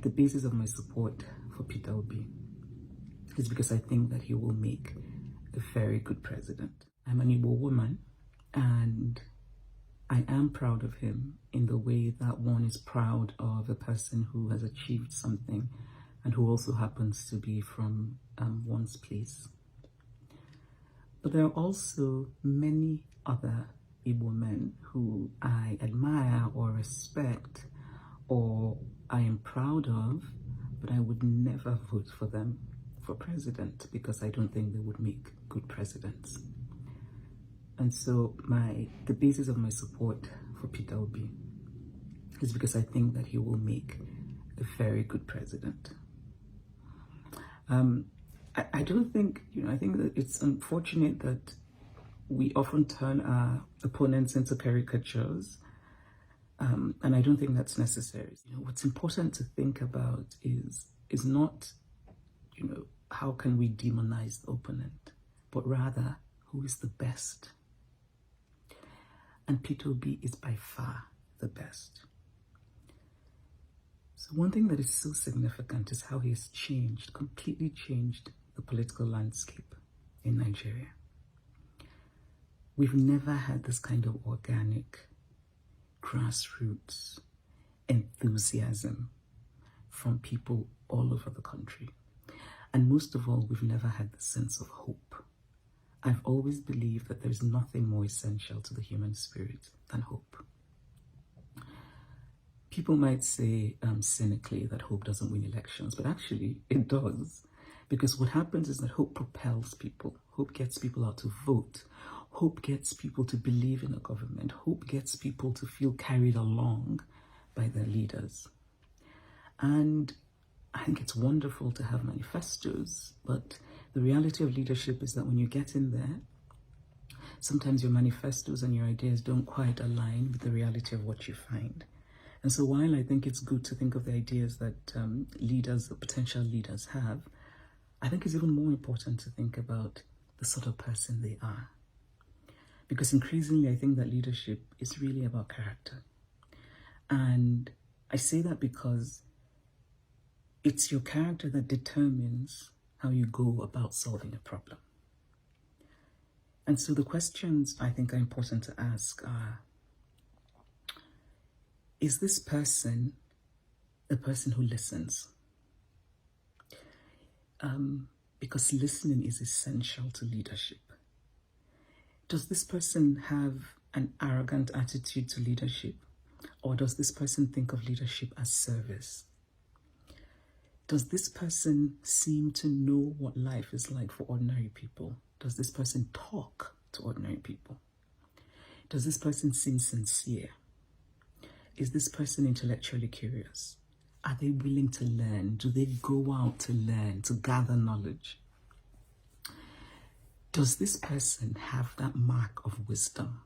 the basis of my support for Peter Obi is because I think that he will make a very good president. I'm an Igbo woman, and I am proud of him in the way that one is proud of a person who has achieved something and who also happens to be from one's place. But there are also many other Igbo men who I admire or respect or I am proud of, but I would never vote for them for president because I don't think they would make good presidents. And so the basis of my support for Peter Obi is because I think that he will make a very good president. I don't think, I think that it's unfortunate that we often turn our opponents into caricatures, and I don't think that's necessary. What's important to think about is not, how can we demonize the opponent, but rather who is the best. And Peter Obi is by far the best. So one thing that is so significant is how he has completely changed the political landscape in Nigeria. We've never had this kind of organic, grassroots enthusiasm from people all over the country. And most of all, we've never had the sense of hope. I've always believed that there's nothing more essential to the human spirit than hope. People might say cynically that hope doesn't win elections, but actually it does. Because what happens is that hope propels people. Hope gets people out to vote. Hope gets people to believe in a government. Hope gets people to feel carried along by their leaders. And I think it's wonderful to have manifestos, but the reality of leadership is that when you get in there, sometimes your manifestos and your ideas don't quite align with the reality of what you find. And so while I think it's good to think of the ideas that leaders or potential leaders have, I think it's even more important to think about the sort of person they are. Because increasingly, I think that leadership is really about character. And I say that because it's your character that determines how you go about solving a problem. And so the questions I think are important to ask are, is this person a person who listens? Because listening is essential to leadership. Does this person have an arrogant attitude to leadership? Or does this person think of leadership as service? Does this person seem to know what life is like for ordinary people? Does this person talk to ordinary people? Does this person seem sincere? Is this person intellectually curious? Are they willing to learn? Do they go out to learn, to gather knowledge? Does this person have that mark of wisdom?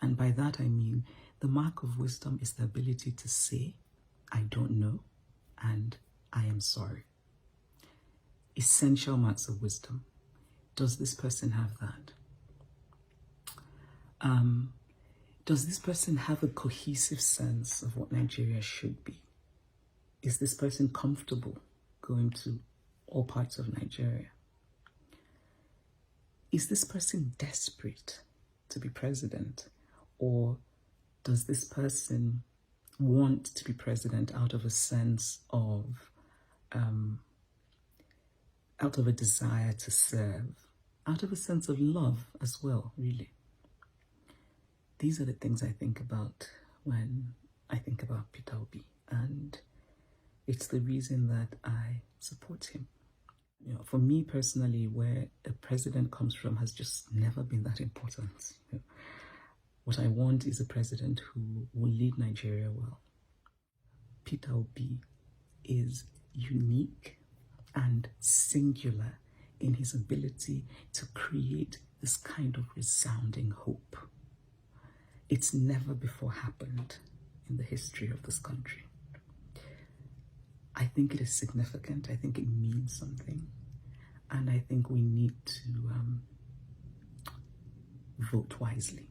And by that I mean, the mark of wisdom is the ability to say, I don't know, and I am sorry. Essential marks of wisdom. Does this person have that? Does this person have a cohesive sense of what Nigeria should be? Is this person comfortable going to all parts of Nigeria? Is this person desperate to be president? Or does this person want to be president out of a sense of, out of a desire to serve, out of a sense of love as well, really? These are the things I think about when I think about Peter Obi, and it's the reason that I support him. For me personally, where a president comes from has just never been that important. What I want is a president who will lead Nigeria well. Peter Obi is unique and singular in his ability to create this kind of resounding hope. It's never before happened in the history of this country. I think it is significant. I think it means something. And I think we need to vote wisely.